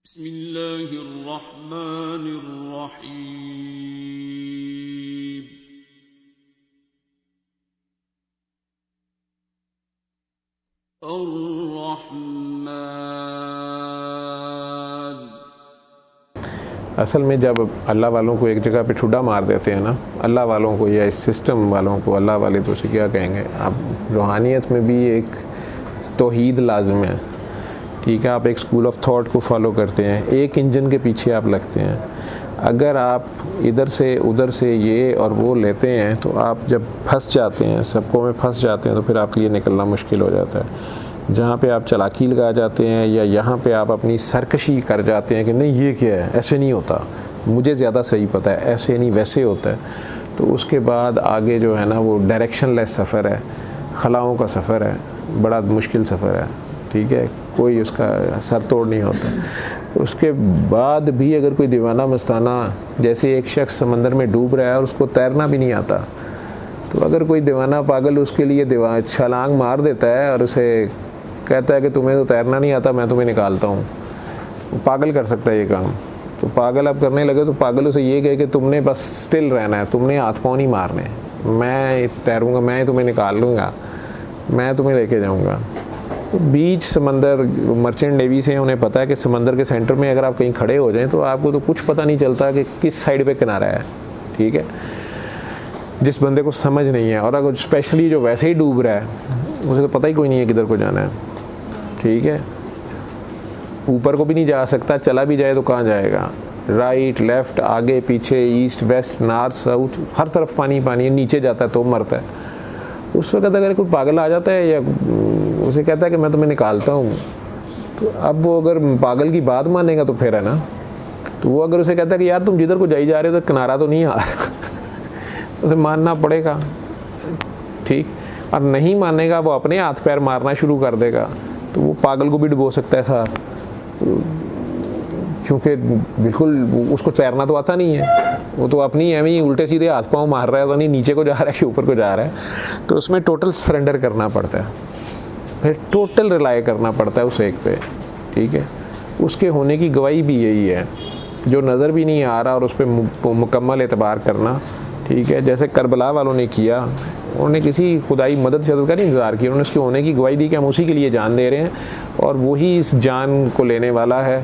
बिस्मिल्लाहिर्रहमानिर्रहीम। अर्रहमान। असल में जब अल्लाह वालों को एक जगह पे ठुड्डा मार देते हैं ना, अल्लाह वालों को या इस सिस्टम वालों को, अल्लाह वाले तो उसे क्या कहेंगे। अब रूहानियत में भी एक तौहीद लाज़िम है, ठीक है। आप एक स्कूल ऑफ थॉट को फॉलो करते हैं, एक इंजन के पीछे आप लगते हैं। अगर आप इधर से उधर से ये और वो लेते हैं तो आप जब फंस जाते हैं, सबको में फंस जाते हैं, तो फिर आपके लिए निकलना मुश्किल हो जाता है। जहाँ पे आप चालाकी लगा जाते हैं या यहाँ पे आप अपनी सरकशी कर जाते हैं कि नहीं ये क्या है, ऐसे नहीं होता, मुझे ज़्यादा सही पता है, ऐसे नहीं वैसे होता है, तो उसके बाद आगे जो है ना वो डायरेक्शनलेस सफ़र है, खलाओं का सफ़र है, बड़ा मुश्किल सफ़र है, ठीक है। कोई उसका सर तोड़ नहीं होता। उसके बाद भी अगर कोई दीवाना मस्ताना, जैसे एक शख्स समंदर में डूब रहा है और उसको तैरना भी नहीं आता, तो अगर कोई दीवाना पागल उसके लिए छलांग मार देता है और उसे कहता है कि तुम्हें तो तैरना नहीं आता, मैं तुम्हें निकालता हूँ, पागल कर सकता है ये काम। तो पागल आप करने लगे तो पागल उसे ये कहे कि तुमने बस स्टिल रहना है, तुमने हाथ पाँव नहीं मारने, मैं तैरूँगा, मैं तुम्हें निकाल लूँगा, मैं तुम्हें लेके जाऊँगा। बीच समंदर, मर्चेंट नेवी से उन्हें पता है कि समंदर के सेंटर में अगर आप कहीं खड़े हो जाएं तो आपको तो कुछ पता नहीं चलता कि किस साइड पे किनारा है, ठीक है। जिस बंदे को समझ नहीं है, और अगर स्पेशली जो वैसे ही डूब रहा है उसे तो पता ही कोई नहीं है किधर को जाना है, ठीक है। ऊपर को भी नहीं जा सकता, चला भी जाए तो कहाँ जाएगा, राइट लेफ़्ट आगे पीछे ईस्ट वेस्ट नॉर्थ साउथ, हर तरफ पानी पानी है, नीचे जाता है तो मरता है। उस वक्त अगर कोई पागल आ जाता है या उसे कहता है कि मैं तुम्हें निकालता हूँ, तो अब वो अगर पागल की बात मानेगा तो फिर है ना, तो वो अगर उसे कहता है कि यार तुम जिधर को जाई जा रहे हो तो किनारा तो नहीं आ रहा उसे मानना पड़ेगा, ठीक। और नहीं मानेगा, वो अपने हाथ पैर मारना शुरू कर देगा, तो वो पागल को भी डुबो सकता है साथ, क्योंकि बिल्कुल उसको तैरना तो आता नहीं है, वो तो अपनी एवं ही उल्टे सीधे हाथ पाँव मार रहा है, तो नहीं नीचे को जा रहा है कि ऊपर को जा रहा है। तो उसमें टोटल सरेंडर करना पड़ता है, फिर टोटल रिलाई करना पड़ता है उस एक पे, ठीक है। उसके होने की गवाही भी यही है, जो नज़र भी नहीं आ रहा और उस पर मुकम्मल एतबार करना, ठीक है। जैसे करबला वालों ने किया, उन्होंने किसी खुदाई मदद से का नहीं इंतज़ार किया, उन्होंने उसके होने की गवाही दी कि हम उसी के लिए जान दे रहे हैं और वही इस जान को लेने वाला है,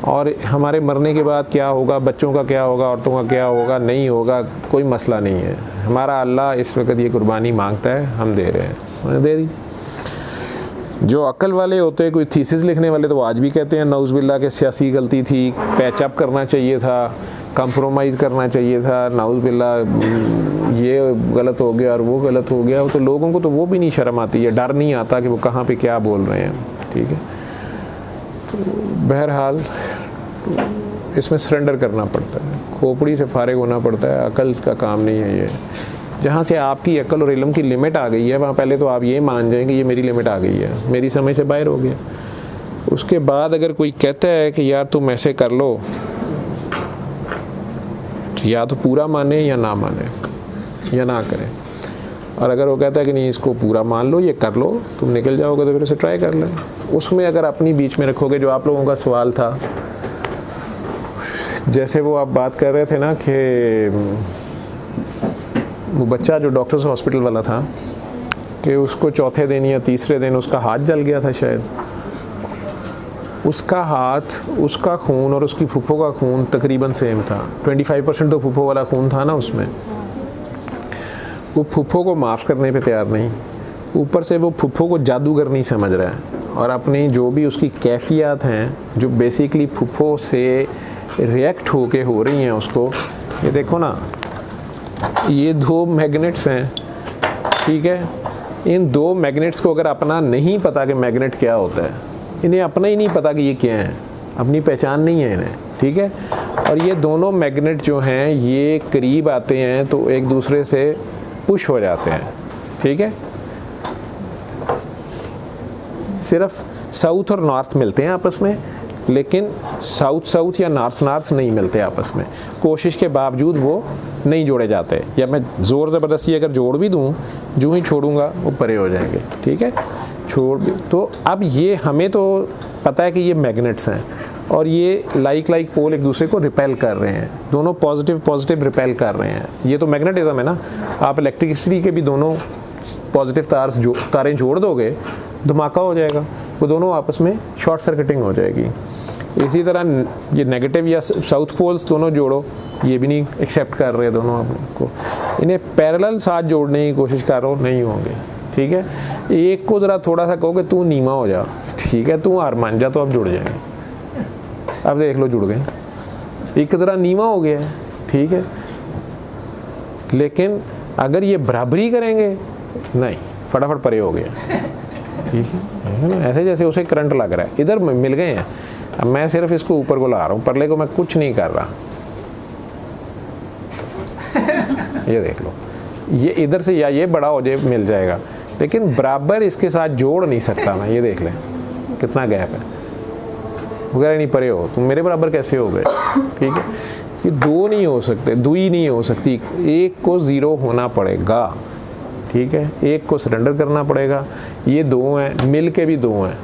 और हमारे मरने के बाद क्या होगा, बच्चों का क्या होगा, औरतों का क्या होगा, नहीं होगा, कोई मसला नहीं है। हमारा अल्लाह इस वक्त ये कुर्बानी मांगता है, हम दे रहे हैं, उन्हें दे दी। जो अक्ल वाले होते हैं, कोई थीसिस लिखने वाले, तो वो आज भी कहते हैं नाउज़ुबिल्लाह के सियासी गलती थी, पैचअप करना चाहिए था, कंप्रोमाइज़ करना चाहिए था, नाउज़ुबिल्लाह ये गलत हो गया और वो गलत हो गया। तो लोगों को तो वो भी नहीं शर्म आती है, डर नहीं आता कि वो कहाँ पे क्या बोल रहे हैं, ठीक है। तो बहरहाल इसमें सरेंडर करना पड़ता है, खोपड़ी से फारिग होना पड़ता है, अकल का काम नहीं है ये। जहाँ से आपकी अकल और इल्म की लिमिट आ गई है, वहाँ पहले तो आप ये मान जाएंगे ये मेरी लिमिट आ गई है, मेरी समझ से बाहर हो गया। उसके बाद अगर कोई कहता है कि यार तुम ऐसे कर लो, तो या तो पूरा माने या ना माने या ना करें। और अगर वो कहता है कि नहीं इसको पूरा मान लो, ये कर लो, तुम निकल जाओगे, तो फिर उसे ट्राई कर लें। उसमें अगर अपनी बीच में रखोगे, जो आप लोगों का सवाल था, जैसे वो आप बात कर रहे थे ना कि वो बच्चा जो डॉक्टर्स हॉस्पिटल वाला था, कि उसको चौथे दिन या तीसरे दिन उसका हाथ जल गया था शायद। उसका हाथ, उसका खून और उसकी फुफ्फो का खून तकरीबन सेम था, 25% तो फुफ्फो वाला खून था ना उसमें। वो फुफ्फो को माफ़ करने पे तैयार नहीं, ऊपर से वो फुफ्फो को जादूगर नहीं समझ रहा है, और अपनी जो भी उसकी कैफियत हैं, जो बेसिकली फुफ्फो से रिएक्ट होके हो रही हैं उसको, ये देखो ना, ये 2 मैग्नेट्स हैं, ठीक है। इन 2 मैग्नेट्स को अगर अपना नहीं पता कि मैग्नेट क्या होता है, इन्हें अपना ही नहीं पता कि ये क्या है, अपनी पहचान नहीं है इन्हें, ठीक है। और ये दोनों मैग्नेट जो हैं ये करीब आते हैं तो एक दूसरे से पुश हो जाते हैं, ठीक है। सिर्फ साउथ और नॉर्थ मिलते हैं आपस में, लेकिन साउथ साउथ या नॉर्थ नॉर्थ नहीं मिलते आपस में। कोशिश के बावजूद वो नहीं जोड़े जाते, या मैं ज़ोर ज़बरदस्ती अगर जोड़ भी दूँ, जो ही छोड़ूंगा वो परे हो जाएंगे, ठीक है। छोड़ भी तो अब ये हमें तो पता है कि ये मैग्नेट्स हैं, और ये लाइक पोल एक दूसरे को रिपेल कर रहे हैं, दोनों पॉजिटिव रिपेल कर रहे हैं। ये तो मैग्नेटिज्म है ना। आप इलेक्ट्रिसिटी के भी दोनों पॉजिटिव तारें जोड़ दोगे, धमाका हो जाएगा, वो दोनों आपस में शॉर्ट सर्किटिंग हो जाएगी। इसी तरह ये नेगेटिव या साउथ पोल्स दोनों जोड़ो, ये भी नहीं एक्सेप्ट कर रहे दोनों आपको। इन्हें पैरेलल साथ जोड़ने की कोशिश करो, नहीं होंगे, ठीक है। एक को ज़रा थोड़ा सा कहो कि तू नीमा हो जा, ठीक है, तू हार मान जा, तो अब जुड़ जाएंगे। अब देख लो जुड़ गए। एक ज़रा नीमा हो गया है, ठीक है, लेकिन अगर ये बराबरी करेंगे, नहीं, फटाफट परे हो गया, ठीक है ना। ऐसे जैसे उसे करंट लग रहा है, इधर मिल गए हैं, अब मैं सिर्फ इसको ऊपर को ला रहा हूँ, परले को मैं कुछ नहीं कर रहा। ये देख लो, ये इधर से या ये बड़ा हो जाए मिल जाएगा, लेकिन बराबर इसके साथ जोड़ नहीं सकता मैं। ये देख लें कितना गैप है, वगैरह नहीं परे हो, तुम मेरे बराबर कैसे हो गए, ठीक है। ये दो नहीं हो सकते, दुई नहीं हो सकती, एक को ज़ीरो होना पड़ेगा, ठीक है, एक को सरेंडर करना पड़ेगा। ये दो हैं, मिल के भी दो हैं,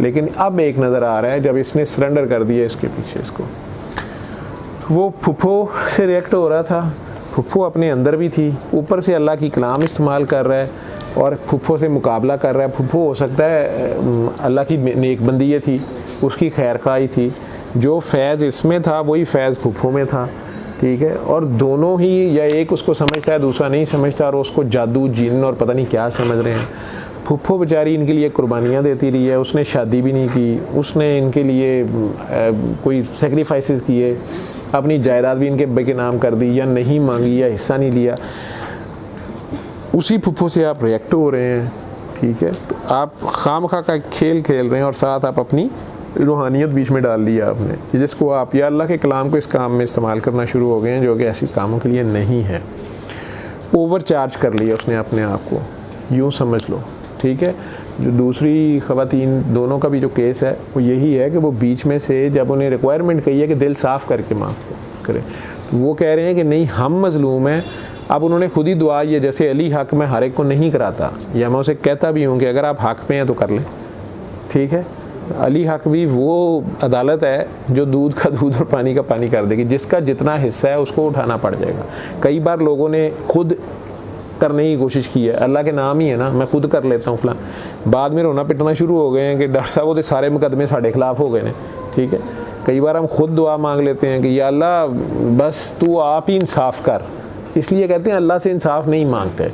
लेकिन अब एक नज़र आ रहा है जब इसने सरेंडर कर दिया इसके पीछे इसको। वो फुफ्फो से रिएक्ट हो रहा था, फुफ्फो अपने अंदर भी थी, ऊपर से अल्लाह की कलाम इस्तेमाल कर रहा है और फुफ्फो से मुकाबला कर रहा है। फुफ्फो हो सकता है अल्लाह की नेक बंदी थी, उसकी खैर खाई थी, जो फैज़ इसमें था वही फैज़ फुफ्फो में था, ठीक है। और दोनों ही, या एक उसको समझता है दूसरा नहीं समझता, और उसको जादू जिन और पता नहीं क्या समझ रहे हैं। फुफ्फो बेचारी इनके लिए कुर्बानियाँ देती रही है, उसने शादी भी नहीं की, उसने इनके लिए कोई सेक्रीफाइसेस किए, अपनी जायदाद भी इनके अब्बे के नाम कर दी, या नहीं मांगी, या हिस्सा नहीं लिया। उसी फुफ्फो से आप रिएक्ट हो रहे हैं, ठीक है। तो आप खामखा का खेल खेल रहे हैं और साथ आप अपनी रूहानियत बीच में डाल दिया आपने, जिसको आप या अल्लाह के कलाम को इस काम में इस्तेमाल करना शुरू हो गए हैं, जो कि ऐसी कामों के लिए नहीं है। ओवर चार्ज कर लिया उसने अपने आप को, यूँ समझ लो, ठीक है। जो दूसरी ख़वातीन दोनों का भी जो केस है वो यही है कि वो बीच में से जब उन्हें रिक्वायरमेंट कही है कि दिल साफ़ करके माफ़ करें, वो कह रहे हैं कि नहीं हम मज़लूम हैं। अब उन्होंने खुद ही दुआ, ये जैसे अली हक मैं हर एक को नहीं कराता, या मैं उसे कहता भी हूँ कि अगर आप हक पे हैं तो कर लें, ठीक है। अली हक भी वो अदालत है जो दूध का दूध और पानी का पानी कर देगी, जिसका जितना हिस्सा है उसको उठाना पड़ जाएगा। कई बार लोगों ने खुद करने की कोशिश की है, अल्लाह के नाम ही है ना, मैं खुद कर लेता हूँ फलां, बाद में रोना पिटना शुरू हो गए हैं कि डॉक्टर साहब वो तो सारे मुकदमे साढ़े खिलाफ हो गए हैं, ठीक है। कई बार हम खुद दुआ मांग लेते हैं कि या अल्लाह बस तू आप ही इंसाफ कर, इसलिए कहते हैं अल्लाह से इंसाफ नहीं मांगते।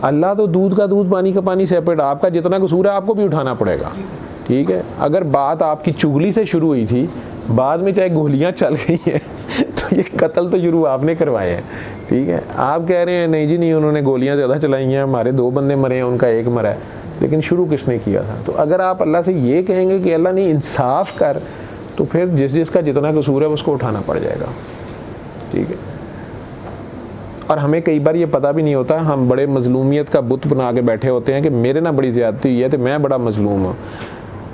अल्लाह तो दूध का दूध पानी का पानी सेपरेट, आपका जितना कसूर है आपको भी उठाना पड़ेगा, ठीक है। अगर बात आपकी चुगली से शुरू हुई थी, बाद में चाहे गोलियां चल गई हैं तो ये कत्ल तो शुरू आपने करवाए हैं, ठीक है। आप कह रहे हैं नहीं जी नहीं, उन्होंने गोलियां ज़्यादा चलाई हैं, हमारे 2 बंदे मरे हैं, उनका 1 मरा है, लेकिन शुरू किसने किया था? तो अगर आप अल्लाह से ये कहेंगे कि अल्लाह ने इंसाफ कर, तो फिर जिसका जितना कसूर है उसको उठाना पड़ जाएगा, ठीक है। और हमें कई बार ये पता भी नहीं होता, हम बड़े मजलूमियत का बुत बना के बैठे होते हैं कि मेरे ना बड़ी ज़्यादती हुई है तो मैं बड़ा मजलूम हूँ।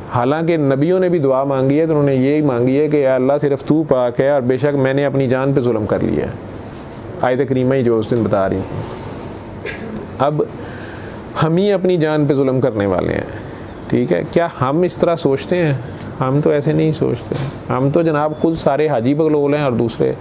हालांकि नबियों ने भी दुआ मांगी है तो उन्होंने यही मांगी है कि अल्लाह सिर्फ तू पाक है और बेशक मैंने अपनी जान पे जुल्म कर लिया है। आयत करीमा ही जो उस दिन बता रही थी। अब हम ही अपनी जान पे जुल्म करने वाले हैं, ठीक है। क्या हम इस तरह सोचते हैं? हम तो ऐसे नहीं सोचते। हम तो जनाब खुद सारे हाजी बगलोल हैं और दूसरे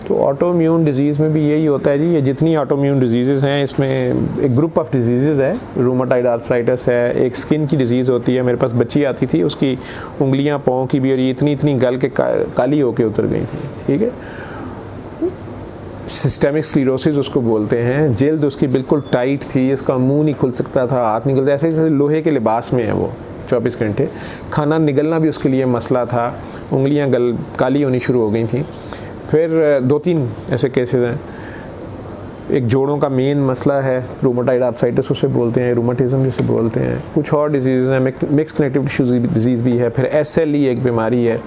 तो ऑटोम्यून डिजीज़ में भी यही होता है जी। ये जितनी ऑटोम्यून डिजीज़ हैं इसमें एक ग्रुप ऑफ डिजीज़ है, रूमेटॉइड आर्थराइटिस है, एक स्किन की डिजीज़ होती है। मेरे पास बच्ची आती थी, उसकी उंगलियां पाँव की भी और ये इतनी गल के काली होके उतर गई थी, ठीक है। सिस्टेमिक स्क्लेरोसिस उसको बोलते हैं। जल्द उसकी बिल्कुल टाइट थी, इसका मुंह नहीं खुल सकता था, हाथ नहीं खुलता, ऐसे जैसे लोहे के लिबास में है वो 24 घंटे। खाना निगलना भी उसके लिए मसला था, उंगलियां काली होनी शुरू हो गई थी। फिर 2-3 ऐसे केसेस हैं। एक जोड़ों का मेन मसला है, रूमेटॉइड आर्थराइटिस उसे बोलते हैं, रूमेटिज्म जिसे बोलते हैं। कुछ और डिजीज़ हैं, मिक्स कनेक्टिव टिश्यू डिजीज़ भी है। फिर SLE एक बीमारी है।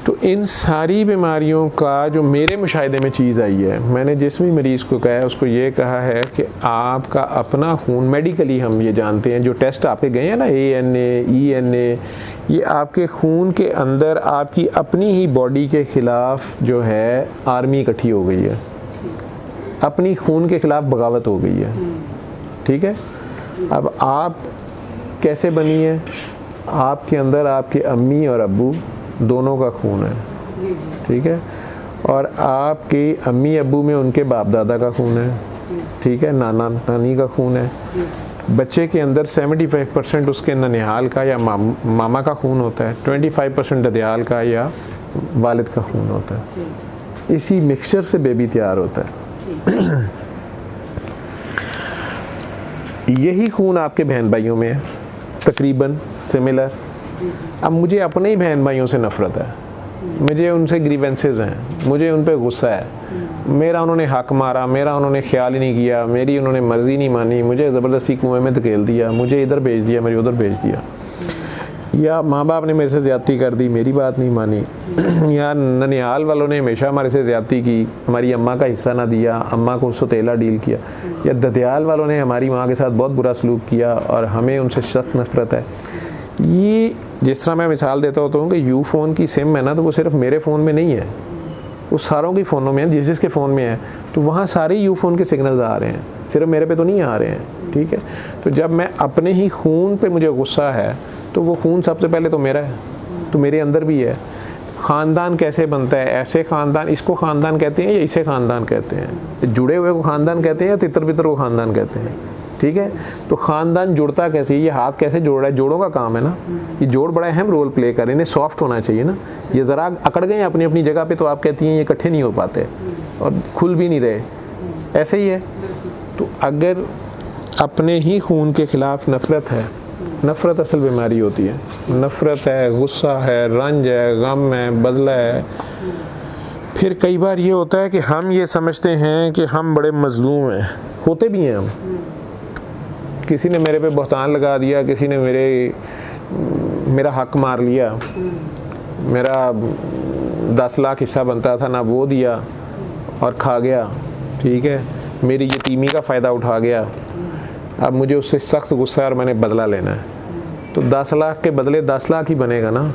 तो इन सारी बीमारियों का जो मेरे मुशाहिदे में चीज़ आई है, मैंने जिस भी मरीज़ को कहा है उसको ये कहा है कि आपका अपना खून, मेडिकली हम ये जानते हैं, जो टेस्ट आपके गए हैं ना ANA, ENA, ये आपके खून के अंदर आपकी अपनी ही बॉडी के ख़िलाफ़ जो है आर्मी इकट्ठी हो गई है, अपनी खून के ख़िलाफ़ बगावत हो गई है, ठीक है। अब आप कैसे बनी है? आपके अंदर आपके अम्मी और अब्बू दोनों का खून है, ठीक है, और आपके अम्मी अब्बू में उनके बाप दादा का खून है, ठीक है, नाना नानी का खून है। बच्चे के अंदर 75% उसके ननिहाल का या मामा का खून होता है, 25% ददियाल का या वालिद का खून होता है। इसी मिक्सचर से बेबी तैयार होता है। यही खून आपके बहन भाइयों में है, तकरीबन सिमिलर। अब मुझे अपने ही बहन भाइयों से नफ़रत है, मुझे उनसे ग्रीवेंसेस हैं, मुझे उन पर गुस्सा है, मेरा उन्होंने हक मारा, मेरा उन्होंने ख्याल ही नहीं किया, मेरी उन्होंने मर्ज़ी नहीं मानी, मुझे ज़बरदस्ती कुएं में धकेल दिया, मुझे इधर भेज दिया, मेरे उधर भेज दिया, या माँ बाप ने मेरे से ज़्यादती कर दी, मेरी बात नहीं मानी, या ननिहाल वालों ने हमेशा हमारे से ज़्यादती की, हमारी अम्मा का हिस्सा ना दिया, अम्मा को सौतेला डील किया, या ददियाल वालों ने हमारी माँ के साथ बहुत बुरा सलूक किया और हमें उनसे सख्त नफ़रत है। ये जिस तरह मैं मिसाल देता होता हूँ कि यू फ़ोन की सिम है ना, तो वो सिर्फ मेरे फ़ोन में नहीं है, वो सारों की फ़ोनों में है, जिस जिसके फ़ोन में है, तो वहाँ सारे यू फ़ोन के सिग्नल्स आ रहे हैं, सिर्फ मेरे पे तो नहीं आ रहे हैं, ठीक है। तो जब मैं अपने ही खून पे मुझे गुस्सा है, तो वो खून सबसे पहले तो मेरा है, तो मेरे अंदर भी है। ख़ानदान कैसे बनता है? ऐसे ख़ानदान, इसको ख़ानदान कहते हैं या इसे ख़ानदान कहते हैं? जुड़े हुए को ख़ानदान कहते हैं या तितर बितर को ख़ानदान कहते हैं, ठीक है। तो ख़ानदान जुड़ता कैसे, ये हाथ कैसे जोड़ रहा है? जोड़ों का काम है ना, ये जोड़ बड़ा अहम रोल प्ले कर रहे हैं, इन्हें सॉफ्ट होना चाहिए ना। ये ज़रा अकड़ गए अपनी अपनी जगह पे, तो आप कहती हैं ये इकट्ठे नहीं हो पाते और खुल भी नहीं रहे, ऐसे ही है। तो अगर अपने ही खून के ख़िलाफ़ नफ़रत है, नफ़रत असल बीमारी होती है, नफ़रत है, गुस्सा है, रंज है, गम है, बदला है। फिर कई बार ये होता है कि हम ये समझते हैं कि हम बड़े मज़लूम हैं, होते भी हैं हम। किसी ने मेरे पे बहतान लगा दिया, किसी ने मेरा हक मार लिया, मेरा 10 लाख हिस्सा बनता था ना, वो दिया और खा गया, ठीक है, मेरी यतीमी का फ़ायदा उठा गया। अब मुझे उससे सख्त गुस्सा है और मैंने बदला लेना है, तो 10 लाख के बदले 10 लाख ही बनेगा ना,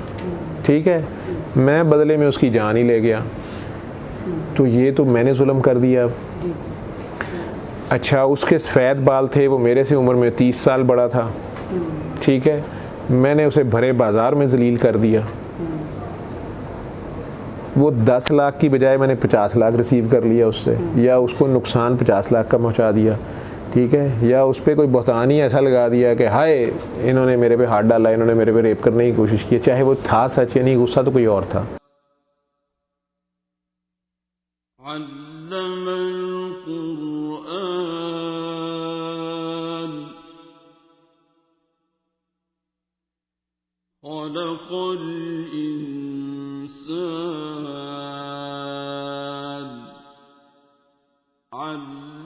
ठीक है। मैं बदले में उसकी जान ही ले गया, तो ये तो मैंने जुल्म कर दिया। अच्छा, उसके सफ़ेद बाल थे, वो मेरे से उम्र में 30 साल बड़ा था, ठीक है, मैंने उसे भरे बाज़ार में ज़लील कर दिया। वो 10 लाख की बजाय मैंने 50 लाख रिसीव कर लिया उससे, या उसको नुकसान 50 लाख का पहुँचा दिया, ठीक है, या उस पर कोई बहतान ही ऐसा लगा दिया कि हाय इन्होंने मेरे पे हाथ डाला, इन्होंने मेरे पे रेप करने की कोशिश की, चाहे वो था सच या नहीं, गुस्सा तो कोई और था।